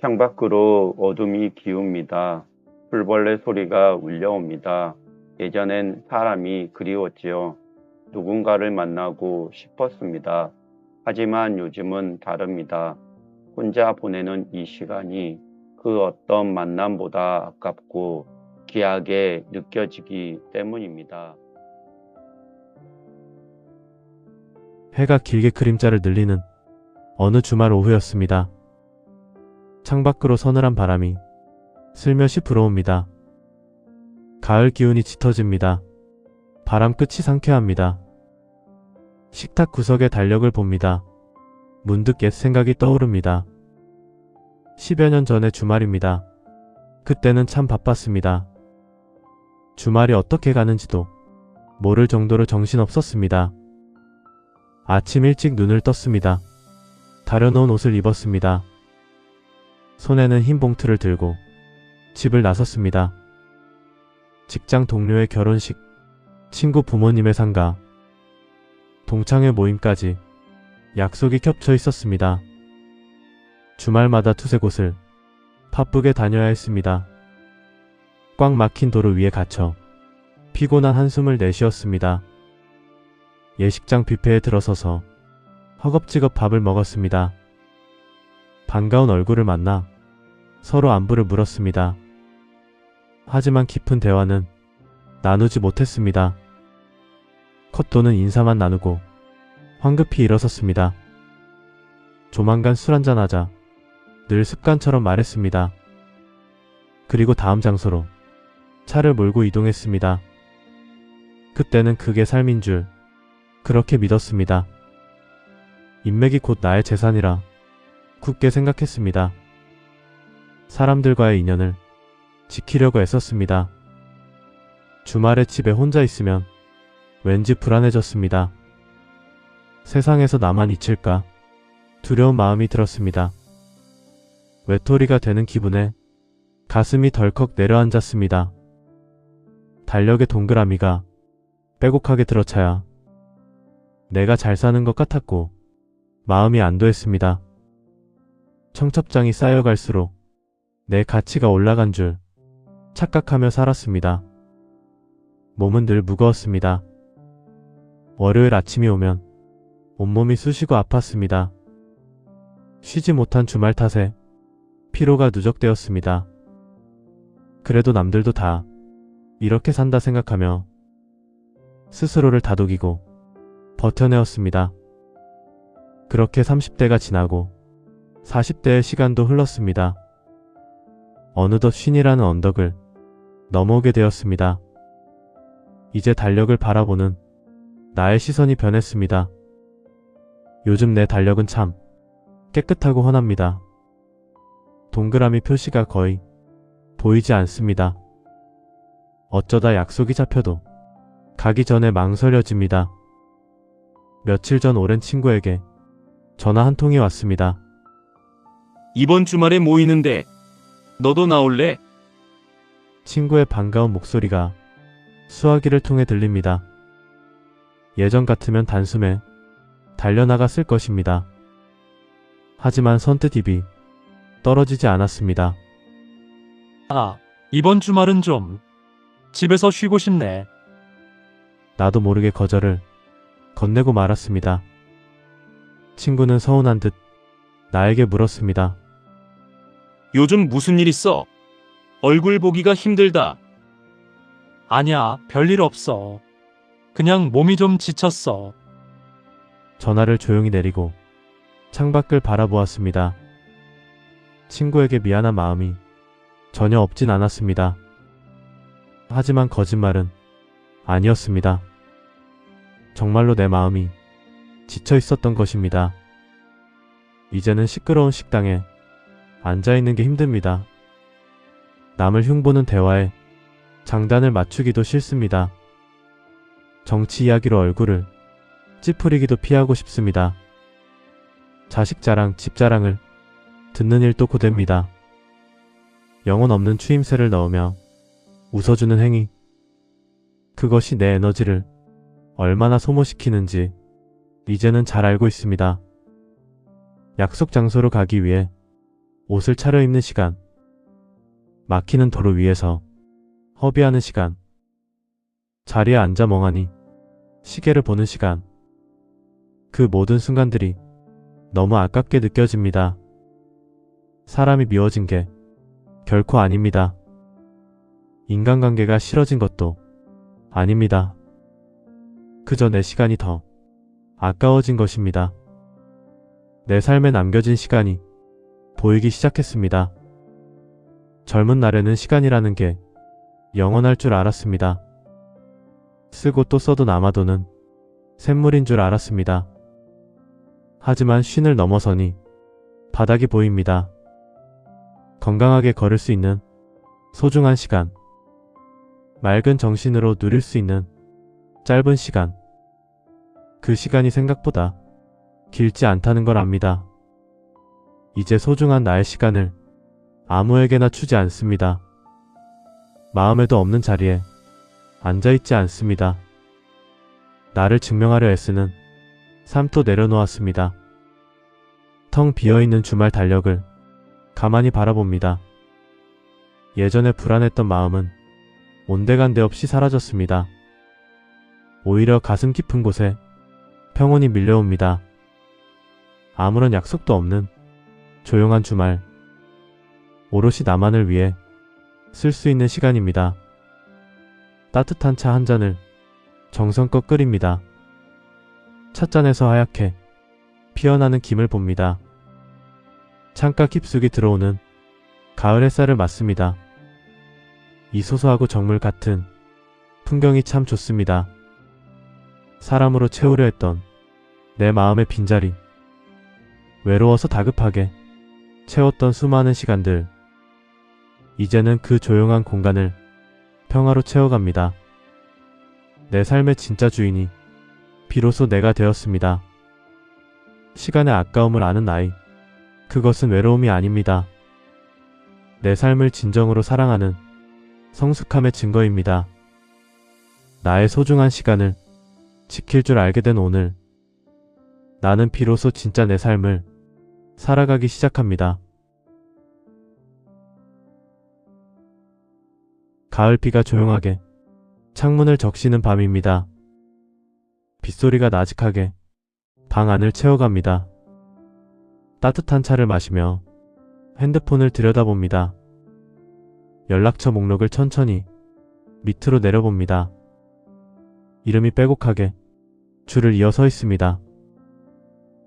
창밖으로 어둠이 기웁니다. 풀벌레 소리가 울려옵니다. 예전엔 사람이 그리웠지요. 누군가를 만나고 싶었습니다. 하지만 요즘은 다릅니다. 혼자 보내는 이 시간이 그 어떤 만남보다 아깝고 귀하게 느껴지기 때문입니다. 해가 길게 그림자를 늘리는 어느 주말 오후였습니다. 창밖으로 서늘한 바람이 슬며시 불어옵니다. 가을 기운이 짙어집니다. 바람 끝이 상쾌합니다. 식탁 구석에 달력을 봅니다. 문득 옛 생각이 떠오릅니다. 10여 년 전의 주말입니다. 그때는 참 바빴습니다. 주말이 어떻게 가는지도 모를 정도로 정신없었습니다. 아침 일찍 눈을 떴습니다. 다려놓은 옷을 입었습니다. 손에는 흰 봉투를 들고 집을 나섰습니다. 직장 동료의 결혼식, 친구 부모님의 상가, 동창회 모임까지 약속이 겹쳐 있었습니다. 주말마다 두세 곳을 바쁘게 다녀야 했습니다. 꽉 막힌 도로 위에 갇혀 피곤한 한숨을 내쉬었습니다. 예식장 뷔페에 들어서서 허겁지겁 밥을 먹었습니다. 반가운 얼굴을 만나 서로 안부를 물었습니다. 하지만 깊은 대화는 나누지 못했습니다. 컷도는 인사만 나누고 황급히 일어섰습니다. 조만간 술 한잔하자 늘 습관처럼 말했습니다. 그리고 다음 장소로 차를 몰고 이동했습니다. 그때는 그게 삶인 줄 그렇게 믿었습니다. 인맥이 곧 나의 재산이라 굳게 생각했습니다. 사람들과의 인연을 지키려고 애썼습니다. 주말에 집에 혼자 있으면 왠지 불안해졌습니다. 세상에서 나만 잊힐까 두려운 마음이 들었습니다. 외톨이가 되는 기분에 가슴이 덜컥 내려앉았습니다. 달력의 동그라미가 빼곡하게 들어차야 내가 잘 사는 것 같았고 마음이 안도했습니다. 청첩장이 쌓여갈수록 내 가치가 올라간 줄 착각하며 살았습니다. 몸은 늘 무거웠습니다. 월요일 아침이 오면 온몸이 쑤시고 아팠습니다. 쉬지 못한 주말 탓에 피로가 누적되었습니다. 그래도 남들도 다 이렇게 산다 생각하며 스스로를 다독이고 버텨내었습니다. 그렇게 30대가 지나고 40대의 시간도 흘렀습니다. 어느덧 쉰이라는 언덕을 넘어오게 되었습니다. 이제 달력을 바라보는 나의 시선이 변했습니다. 요즘 내 달력은 참 깨끗하고 훤합니다. 동그라미 표시가 거의 보이지 않습니다. 어쩌다 약속이 잡혀도 가기 전에 망설여집니다. 며칠 전 오랜 친구에게 전화 한 통이 왔습니다. 이번 주말에 모이는데 너도 나올래? 친구의 반가운 목소리가 수화기를 통해 들립니다. 예전 같으면 단숨에 달려나갔을 것입니다. 하지만 선뜻 입이 떨어지지 않았습니다. 아, 이번 주말은 좀 집에서 쉬고 싶네. 나도 모르게 거절을 건네고 말았습니다. 친구는 서운한 듯 나에게 물었습니다. 요즘 무슨 일 있어? 얼굴 보기가 힘들다. 아니야, 별일 없어. 그냥 몸이 좀 지쳤어. 전화를 조용히 내리고 창밖을 바라보았습니다. 친구에게 미안한 마음이 전혀 없진 않았습니다. 하지만 거짓말은 아니었습니다. 정말로 내 마음이 지쳐 있었던 것입니다. 이제는 시끄러운 식당에 앉아있는 게 힘듭니다. 남을 흉보는 대화에 장단을 맞추기도 싫습니다. 정치 이야기로 얼굴을 찌푸리기도 피하고 싶습니다. 자식 자랑, 집 자랑을 듣는 일도 고됩니다. 영혼 없는 추임새를 넣으며 웃어주는 행위. 그것이 내 에너지를 얼마나 소모시키는지 이제는 잘 알고 있습니다. 약속 장소로 가기 위해 옷을 차려입는 시간, 막히는 도로 위에서 허비하는 시간, 자리에 앉아 멍하니 시계를 보는 시간, 그 모든 순간들이 너무 아깝게 느껴집니다. 사람이 미워진 게 결코 아닙니다. 인간관계가 싫어진 것도 아닙니다. 그저 내 시간이 더 아까워진 것입니다. 내 삶에 남겨진 시간이 보이기 시작했습니다. 젊은 날에는 시간이라는 게 영원할 줄 알았습니다. 쓰고 또 써도 남아도는 샘물인 줄 알았습니다. 하지만 쉰을 넘어서니 바닥이 보입니다. 건강하게 걸을 수 있는 소중한 시간, 맑은 정신으로 누릴 수 있는 짧은 시간, 그 시간이 생각보다 길지 않다는 걸 압니다. 이제 소중한 나의 시간을 아무에게나 주지 않습니다. 마음에도 없는 자리에 앉아있지 않습니다. 나를 증명하려 애쓰는 삶도 내려놓았습니다. 텅 비어있는 주말 달력을 가만히 바라봅니다. 예전에 불안했던 마음은 온데간데 없이 사라졌습니다. 오히려 가슴 깊은 곳에 평온이 밀려옵니다. 아무런 약속도 없는 조용한 주말, 오롯이 나만을 위해 쓸 수 있는 시간입니다. 따뜻한 차 한 잔을 정성껏 끓입니다. 찻잔에서 하얗게 피어나는 김을 봅니다. 창가 깊숙이 들어오는 가을 햇살을 맞습니다. 이 소소하고 정물 같은 풍경이 참 좋습니다. 사람으로 채우려 했던 내 마음의 빈자리, 외로워서 다급하게 채웠던 수많은 시간들, 이제는 그 조용한 공간을 평화로 채워갑니다. 내 삶의 진짜 주인이 비로소 내가 되었습니다. 시간의 아까움을 아는 나이, 그것은 외로움이 아닙니다. 내 삶을 진정으로 사랑하는 성숙함의 증거입니다. 나의 소중한 시간을 지킬 줄 알게 된 오늘, 나는 비로소 진짜 내 삶을 살아가기 시작합니다. 가을비가 조용하게 창문을 적시는 밤입니다. 빗소리가 나직하게 방 안을 채워갑니다. 따뜻한 차를 마시며 핸드폰을 들여다봅니다. 연락처 목록을 천천히 밑으로 내려봅니다. 이름이 빼곡하게 줄을 이어 서 있습니다.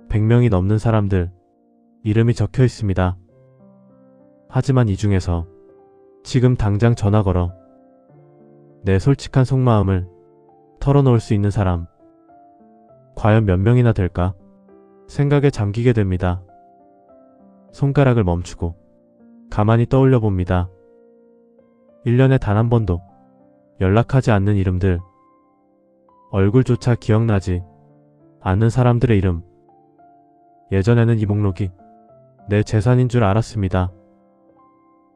100명이 넘는 사람들 이름이 적혀 있습니다. 하지만 이 중에서 지금 당장 전화 걸어 내 솔직한 속마음을 털어놓을 수 있는 사람, 과연 몇 명이나 될까 생각에 잠기게 됩니다. 손가락을 멈추고 가만히 떠올려 봅니다. 1년에 단 한 번도 연락하지 않는 이름들, 얼굴조차 기억나지 않는 사람들의 이름. 예전에는 이 목록이 내 재산인 줄 알았습니다.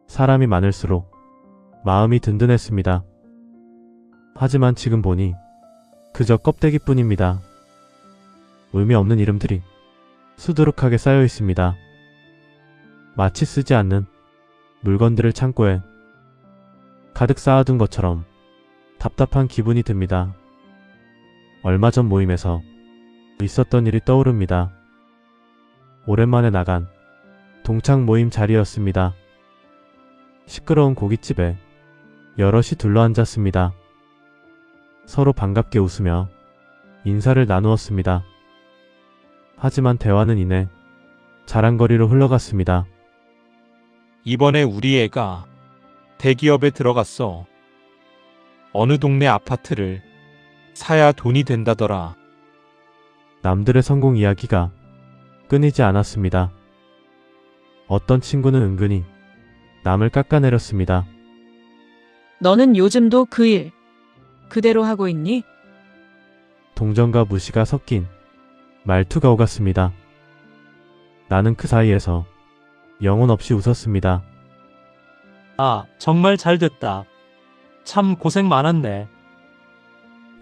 사람이 많을수록 마음이 든든했습니다. 하지만 지금 보니 그저 껍데기뿐입니다. 의미 없는 이름들이 수두룩하게 쌓여 있습니다. 마치 쓰지 않는 물건들을 창고에 가득 쌓아둔 것처럼 답답한 기분이 듭니다. 얼마 전 모임에서 있었던 일이 떠오릅니다. 오랜만에 나간 동창 모임 자리였습니다. 시끄러운 고깃집에 여럿이 둘러앉았습니다. 서로 반갑게 웃으며 인사를 나누었습니다. 하지만 대화는 이내 자랑거리로 흘러갔습니다. 이번에 우리 애가 대기업에 들어갔어. 어느 동네 아파트를 사야 돈이 된다더라. 남들의 성공 이야기가 끊이지 않았습니다. 어떤 친구는 은근히 남을 깎아내렸습니다. 너는 요즘도 그 일 그대로 하고 있니? 동정과 무시가 섞인 말투가 오갔습니다. 나는 그 사이에서 영혼 없이 웃었습니다. 아, 정말 잘 됐다. 참 고생 많았네.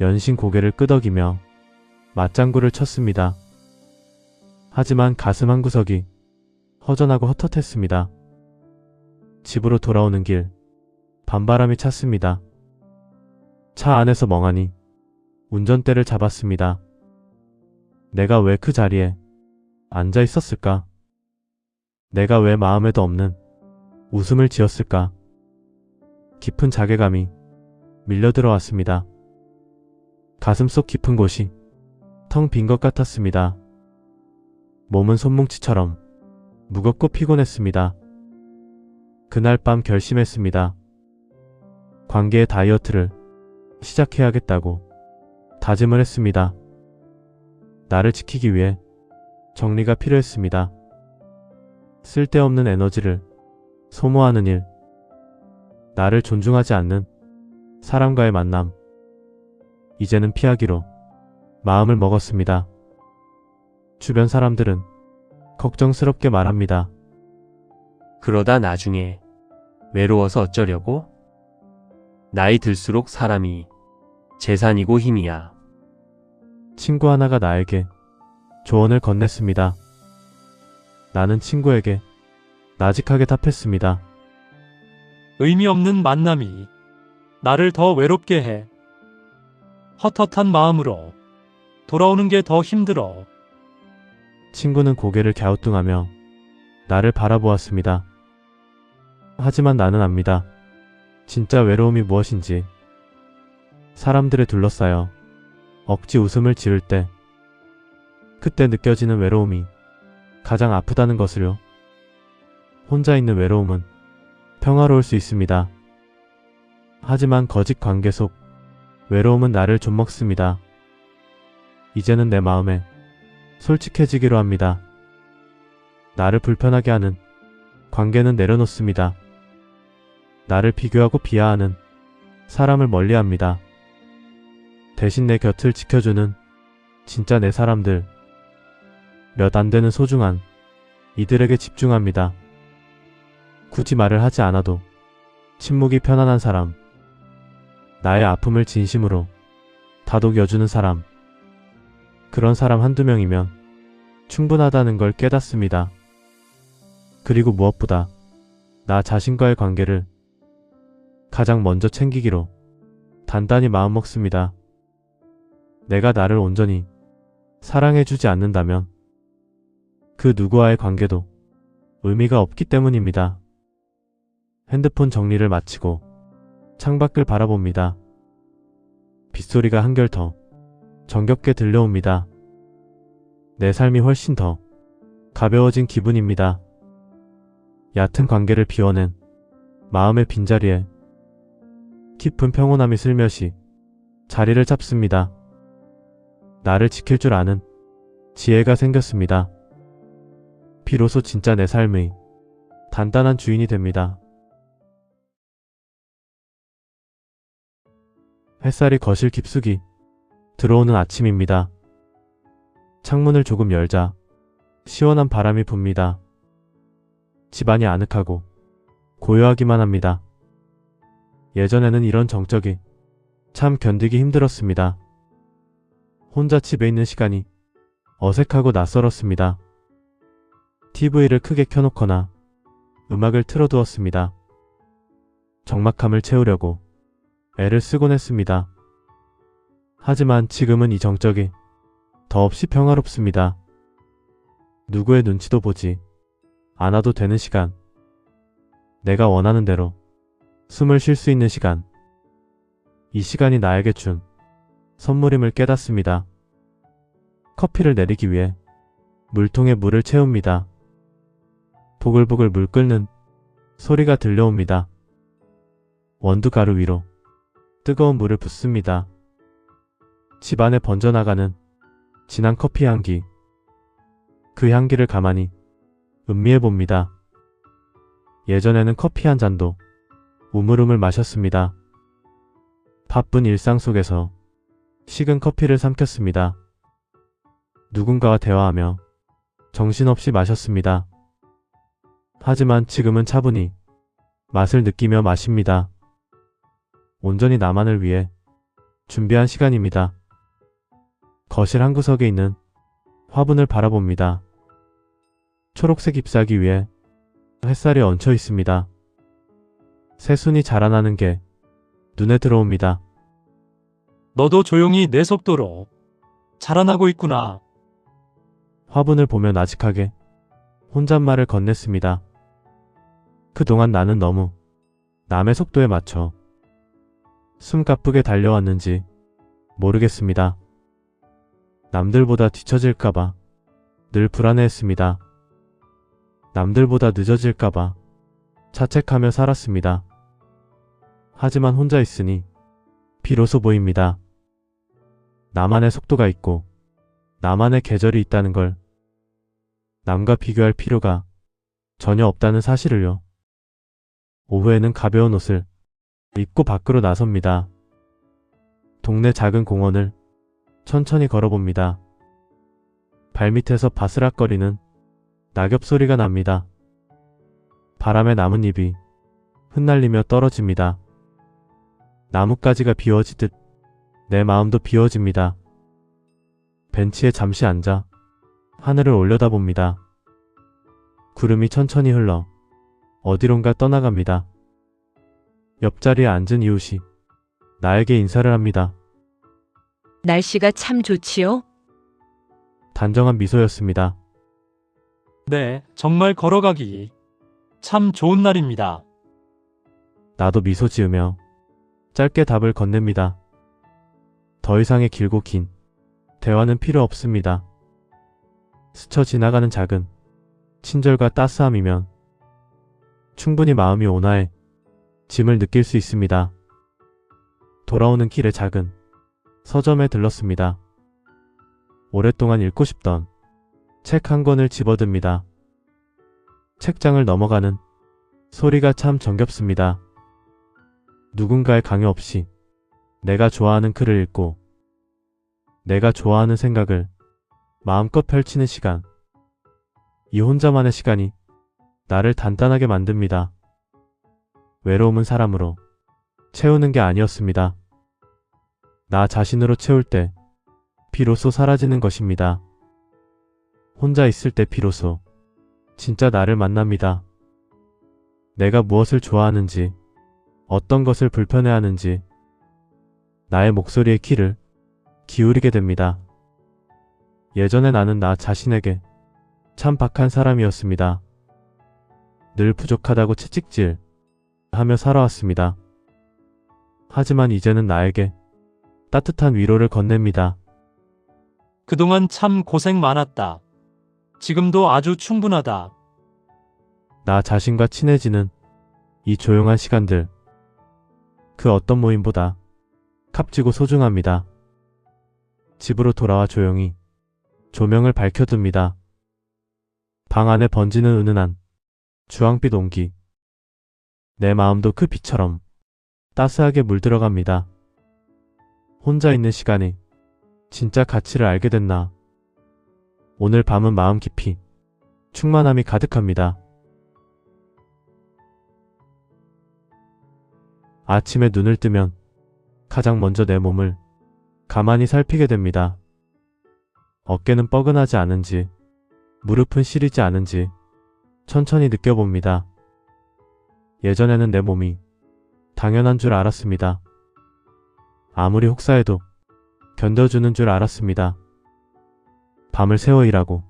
연신 고개를 끄덕이며 맞장구를 쳤습니다. 하지만 가슴 한구석이 허전하고 헛헛했습니다. 집으로 돌아오는 길, 밤바람이 찼습니다. 차 안에서 멍하니 운전대를 잡았습니다. 내가 왜 그 자리에 앉아 있었을까? 내가 왜 마음에도 없는 웃음을 지었을까? 깊은 자괴감이 밀려 들어왔습니다. 가슴속 깊은 곳이 텅 빈 것 같았습니다. 몸은 손뭉치처럼 무겁고 피곤했습니다. 그날 밤 결심했습니다. 관계의 다이어트를 시작해야겠다고 다짐을 했습니다. 나를 지키기 위해 정리가 필요했습니다. 쓸데없는 에너지를 소모하는 일, 나를 존중하지 않는 사람과의 만남, 이제는 피하기로 마음을 먹었습니다. 주변 사람들은 걱정스럽게 말합니다. 그러다 나중에 외로워서 어쩌려고? 나이 들수록 사람이 재산이고 힘이야. 친구 하나가 나에게 조언을 건넸습니다. 나는 친구에게 나직하게 답했습니다. 의미 없는 만남이 나를 더 외롭게 해. 헛헛한 마음으로 돌아오는 게 더 힘들어. 친구는 고개를 갸우뚱하며 나를 바라보았습니다. 하지만 나는 압니다. 진짜 외로움이 무엇인지. 사람들에 둘러싸여 억지 웃음을 지을 때, 그때 느껴지는 외로움이 가장 아프다는 것을요. 혼자 있는 외로움은 평화로울 수 있습니다. 하지만 거짓 관계 속 외로움은 나를 좀먹습니다. 이제는 내 마음에 솔직해지기로 합니다. 나를 불편하게 하는 관계는 내려놓습니다. 나를 비교하고 비하하는 사람을 멀리합니다. 대신 내 곁을 지켜주는 진짜 내 사람들, 몇 안 되는 소중한 이들에게 집중합니다. 굳이 말을 하지 않아도 침묵이 편안한 사람, 나의 아픔을 진심으로 다독여주는 사람, 그런 사람 한두 명이면 충분하다는 걸 깨닫습니다. 그리고 무엇보다 나 자신과의 관계를 가장 먼저 챙기기로 단단히 마음먹습니다. 내가 나를 온전히 사랑해주지 않는다면 그 누구와의 관계도 의미가 없기 때문입니다. 핸드폰 정리를 마치고 창밖을 바라봅니다. 빗소리가 한결 더 정겹게 들려옵니다. 내 삶이 훨씬 더 가벼워진 기분입니다. 얕은 관계를 비워낸 마음의 빈자리에 깊은 평온함이 슬며시 자리를 잡습니다. 나를 지킬 줄 아는 지혜가 생겼습니다. 비로소 진짜 내 삶의 단단한 주인이 됩니다. 햇살이 거실 깊숙이 들어오는 아침입니다. 창문을 조금 열자 시원한 바람이 붑니다. 집안이 아늑하고 고요하기만 합니다. 예전에는 이런 정적이 참 견디기 힘들었습니다. 혼자 집에 있는 시간이 어색하고 낯설었습니다. TV를 크게 켜놓거나 음악을 틀어두었습니다. 적막함을 채우려고 애를 쓰곤 했습니다. 하지만 지금은 이 정적이 더없이 평화롭습니다. 누구의 눈치도 보지 않아도 되는 시간, 내가 원하는 대로 숨을 쉴 수 있는 시간, 이 시간이 나에게 준 선물임을 깨닫습니다. 커피를 내리기 위해 물통에 물을 채웁니다. 보글보글 물 끓는 소리가 들려옵니다. 원두가루 위로 뜨거운 물을 붓습니다. 집안에 번져나가는 진한 커피 향기, 그 향기를 가만히 음미해봅니다. 예전에는 커피 한 잔도 우물우물 마셨습니다. 바쁜 일상 속에서 식은 커피를 삼켰습니다. 누군가와 대화하며 정신없이 마셨습니다. 하지만 지금은 차분히 맛을 느끼며 마십니다. 온전히 나만을 위해 준비한 시간입니다. 거실 한 구석에 있는 화분을 바라봅니다. 초록색 잎사귀 위에 햇살이 얹혀 있습니다. 새순이 자라나는 게 눈에 들어옵니다. 너도 조용히 내 속도로 자라나고 있구나. 화분을 보며 나직하게 혼잣말을 건넸습니다. 그동안 나는 너무 남의 속도에 맞춰 숨가쁘게 달려왔는지 모르겠습니다. 남들보다 뒤처질까봐 늘 불안해했습니다. 남들보다 늦어질까봐 자책하며 살았습니다. 하지만 혼자 있으니 비로소 보입니다. 나만의 속도가 있고 나만의 계절이 있다는 걸, 남과 비교할 필요가 전혀 없다는 사실을요. 오후에는 가벼운 옷을 입고 밖으로 나섭니다. 동네 작은 공원을 천천히 걸어봅니다. 발밑에서 바스락거리는 낙엽 소리가 납니다. 바람에 나뭇잎이 흩날리며 떨어집니다. 나뭇가지가 비워지듯 내 마음도 비워집니다. 벤치에 잠시 앉아 하늘을 올려다봅니다. 구름이 천천히 흘러 어디론가 떠나갑니다. 옆자리에 앉은 이웃이 나에게 인사를 합니다. 날씨가 참 좋지요? 단정한 미소였습니다. 네, 정말 걸어가기 참 좋은 날입니다. 나도 미소 지으며 짧게 답을 건넵니다. 더 이상의 길고 긴 대화는 필요 없습니다. 스쳐 지나가는 작은 친절과 따스함이면 충분히 마음이 온화해 짐을 느낄 수 있습니다. 돌아오는 길에 작은 서점에 들렀습니다. 오랫동안 읽고 싶던 책 한 권을 집어듭니다. 책장을 넘어가는 소리가 참 정겹습니다. 누군가의 강요 없이 내가 좋아하는 글을 읽고 내가 좋아하는 생각을 마음껏 펼치는 시간. 이 혼자만의 시간이 나를 단단하게 만듭니다. 외로움은 사람으로 채우는 게 아니었습니다. 나 자신으로 채울 때 비로소 사라지는 것입니다. 혼자 있을 때 비로소 진짜 나를 만납니다. 내가 무엇을 좋아하는지, 어떤 것을 불편해하는지, 나의 목소리에 귀를 기울이게 됩니다. 예전에 나는 나 자신에게 참 박한 사람이었습니다. 늘 부족하다고 채찍질 하며 살아왔습니다. 하지만 이제는 나에게 따뜻한 위로를 건넵니다. 그동안 참 고생 많았다. 지금도 아주 충분하다. 나 자신과 친해지는 이 조용한 시간들, 그 어떤 모임보다 값지고 소중합니다. 집으로 돌아와 조용히 조명을 밝혀둡니다. 방 안에 번지는 은은한 주황빛 온기. 내 마음도 그 빛처럼 따스하게 물들어갑니다. 혼자 있는 시간이 진짜 가치를 알게 됐나. 오늘 밤은 마음 깊이 충만함이 가득합니다. 아침에 눈을 뜨면 가장 먼저 내 몸을 가만히 살피게 됩니다. 어깨는 뻐근하지 않은지, 무릎은 시리지 않은지 천천히 느껴봅니다. 예전에는 내 몸이 당연한 줄 알았습니다. 아무리 혹사해도 견뎌주는 줄 알았습니다. 밤을 새워 일하고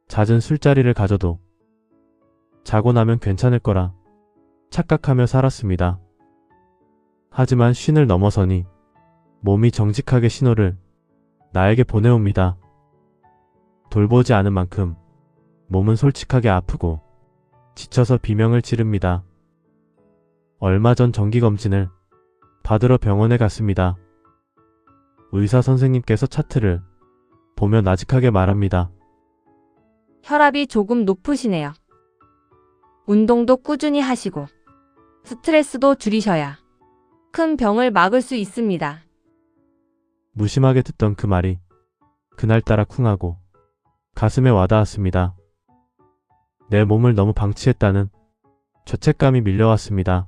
잦은 술자리를 가져도 자고 나면 괜찮을 거라 착각하며 살았습니다. 하지만 쉰을 넘어서니 몸이 정직하게 신호를 나에게 보내옵니다. 돌보지 않은 만큼 몸은 솔직하게 아프고 지쳐서 비명을 지릅니다. 얼마 전 정기검진을 받으러 병원에 갔습니다. 의사 선생님께서 차트를 보며 나직하게 말합니다. 혈압이 조금 높으시네요. 운동도 꾸준히 하시고 스트레스도 줄이셔야 큰 병을 막을 수 있습니다. 무심하게 듣던 그 말이 그날따라 쿵하고 가슴에 와닿았습니다. 내 몸을 너무 방치했다는 죄책감이 밀려왔습니다.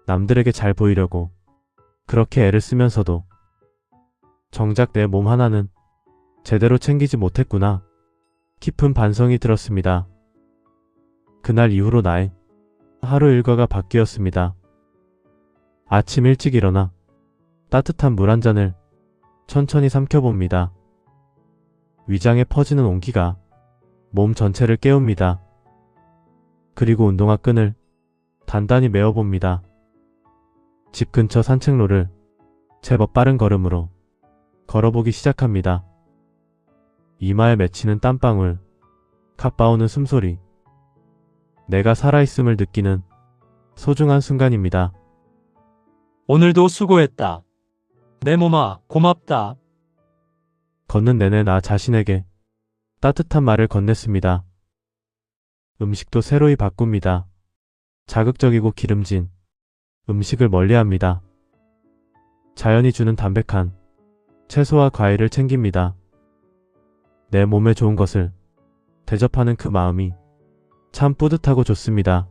남들에게 잘 보이려고 그렇게 애를 쓰면서도 정작 내 몸 하나는 제대로 챙기지 못했구나. 깊은 반성이 들었습니다. 그날 이후로 나의 하루 일과가 바뀌었습니다. 아침 일찍 일어나 따뜻한 물 한 잔을 천천히 삼켜봅니다. 위장에 퍼지는 온기가 몸 전체를 깨웁니다. 그리고 운동화 끈을 단단히 메어봅니다. 집 근처 산책로를 제법 빠른 걸음으로 걸어보기 시작합니다. 이마에 맺히는 땀방울, 가빠오는 숨소리. 내가 살아있음을 느끼는 소중한 순간입니다. 오늘도 수고했다. 내 몸아, 고맙다. 걷는 내내 나 자신에게 따뜻한 말을 건넸습니다. 음식도 새로이 바꿉니다. 자극적이고 기름진 음식을 멀리합니다. 자연이 주는 담백한 채소와 과일을 챙깁니다. 내 몸에 좋은 것을 대접하는 그 마음이 참 뿌듯하고 좋습니다.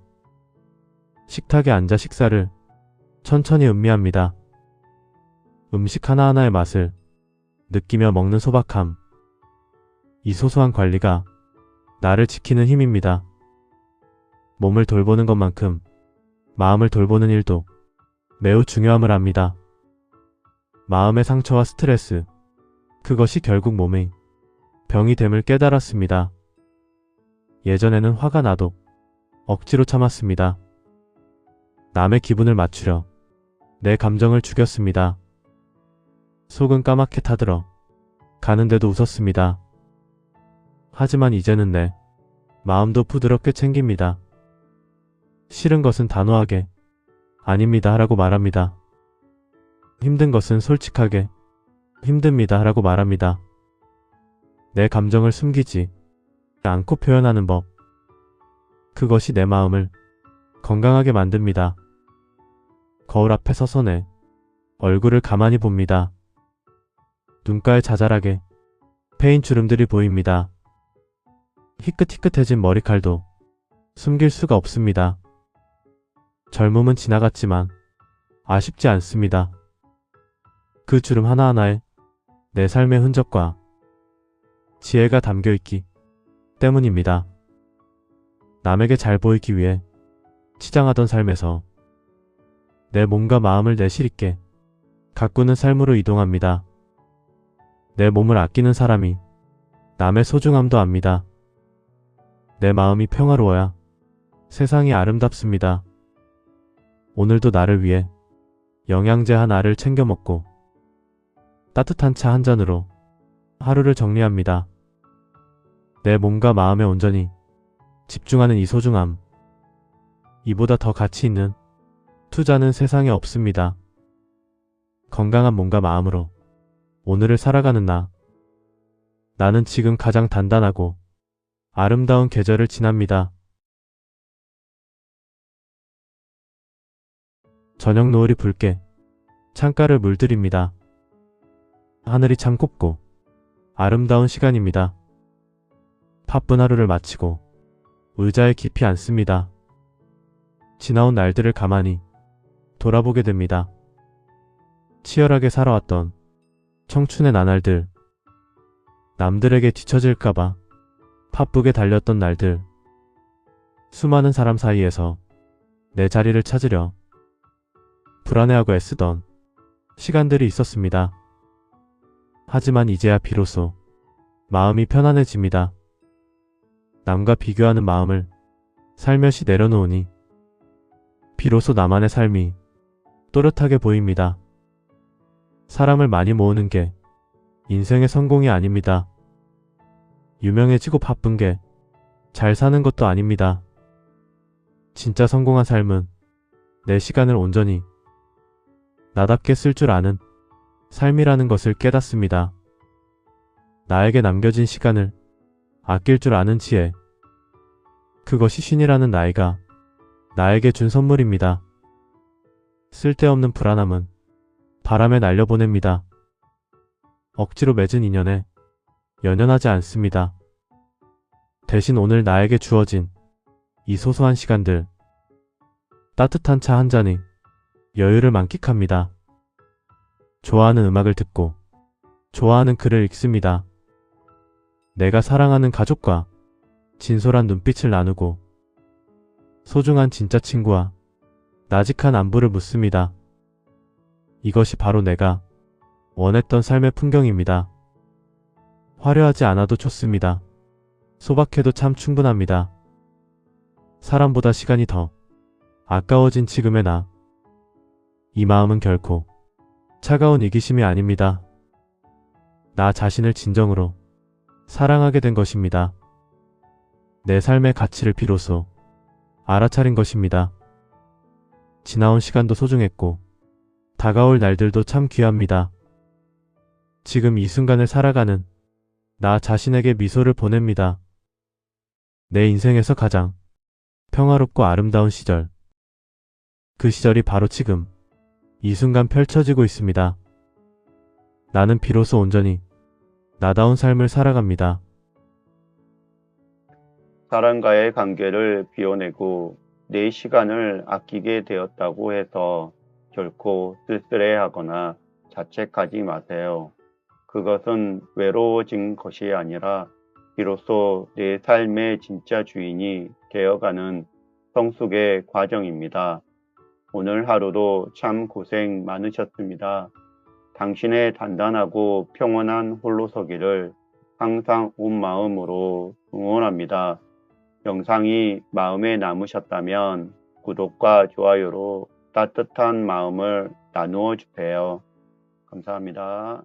식탁에 앉아 식사를 천천히 음미합니다. 음식 하나하나의 맛을 느끼며 먹는 소박함. 이 소소한 관리가 나를 지키는 힘입니다. 몸을 돌보는 것만큼 마음을 돌보는 일도 매우 중요함을 압니다. 마음의 상처와 스트레스, 그것이 결국 몸의 병이 됨을 깨달았습니다. 예전에는 화가 나도 억지로 참았습니다. 남의 기분을 맞추려 내 감정을 죽였습니다. 속은 까맣게 타들어 가는데도 웃었습니다. 하지만 이제는 내 마음도 부드럽게 챙깁니다. 싫은 것은 단호하게 아닙니다 라고 말합니다. 힘든 것은 솔직하게 힘듭니다 라고 말합니다. 내 감정을 숨기지 않고 표현하는 법. 그것이 내 마음을 건강하게 만듭니다. 거울 앞에 서서 내 얼굴을 가만히 봅니다. 눈가에 자잘하게 패인 주름들이 보입니다. 희끗희끗해진 머리칼도 숨길 수가 없습니다. 젊음은 지나갔지만 아쉽지 않습니다. 그 주름 하나하나에 내 삶의 흔적과 지혜가 담겨있기 때문입니다. 남에게 잘 보이기 위해 치장하던 삶에서 내 몸과 마음을 내실 있게 가꾸는 삶으로 이동합니다. 내 몸을 아끼는 사람이 남의 소중함도 압니다. 내 마음이 평화로워야 세상이 아름답습니다. 오늘도 나를 위해 영양제 하나를 챙겨 먹고 따뜻한 차 한 잔으로 하루를 정리합니다. 내 몸과 마음에 온전히 집중하는 이 소중함. 이보다 더 가치 있는 투자는 세상에 없습니다. 건강한 몸과 마음으로 오늘을 살아가는 나. 나는 지금 가장 단단하고 아름다운 계절을 지납니다. 저녁 노을이 붉게 창가를 물들입니다. 하늘이 참 곱고 아름다운 시간입니다. 바쁜 하루를 마치고 의자에 깊이 앉습니다. 지나온 날들을 가만히 돌아보게 됩니다. 치열하게 살아왔던 청춘의 나날들, 남들에게 뒤처질까봐 바쁘게 달렸던 날들, 수많은 사람 사이에서 내 자리를 찾으려 불안해하고 애쓰던 시간들이 있었습니다. 하지만 이제야 비로소 마음이 편안해집니다. 남과 비교하는 마음을 살며시 내려놓으니 비로소 나만의 삶이 또렷하게 보입니다. 사람을 많이 모으는 게 인생의 성공이 아닙니다. 유명해지고 바쁜 게 잘 사는 것도 아닙니다. 진짜 성공한 삶은 내 시간을 온전히 나답게 쓸 줄 아는 삶이라는 것을 깨닫습니다. 나에게 남겨진 시간을 아낄 줄 아는 지혜. 그것이 쉰이라는 나이가 나에게 준 선물입니다. 쓸데없는 불안함은 바람에 날려보냅니다. 억지로 맺은 인연에 연연하지 않습니다. 대신 오늘 나에게 주어진 이 소소한 시간들, 따뜻한 차 한 잔의 여유를 만끽합니다. 좋아하는 음악을 듣고 좋아하는 글을 읽습니다. 내가 사랑하는 가족과 진솔한 눈빛을 나누고 소중한 진짜 친구와 나직한 안부를 묻습니다. 이것이 바로 내가 원했던 삶의 풍경입니다. 화려하지 않아도 좋습니다. 소박해도 참 충분합니다. 사람보다 시간이 더 아까워진 지금의 나. 이 마음은 결코 차가운 이기심이 아닙니다. 나 자신을 진정으로 사랑하게 된 것입니다. 내 삶의 가치를 비로소 알아차린 것입니다. 지나온 시간도 소중했고 다가올 날들도 참 귀합니다. 지금 이 순간을 살아가는 나 자신에게 미소를 보냅니다. 내 인생에서 가장 평화롭고 아름다운 시절. 그 시절이 바로 지금 이 순간 펼쳐지고 있습니다. 나는 비로소 온전히 나다운 삶을 살아갑니다. 사람과의 관계를 비워내고 내 시간을 아끼게 되었다고 해서 결코 쓸쓸해하거나 자책하지 마세요. 그것은 외로워진 것이 아니라 비로소 내 삶의 진짜 주인이 되어가는 성숙의 과정입니다. 오늘 하루도 참 고생 많으셨습니다. 당신의 단단하고 평온한 홀로서기를 항상 온 마음으로 응원합니다. 영상이 마음에 남으셨다면 구독과 좋아요로 따뜻한 마음을 나누어 주세요. 감사합니다.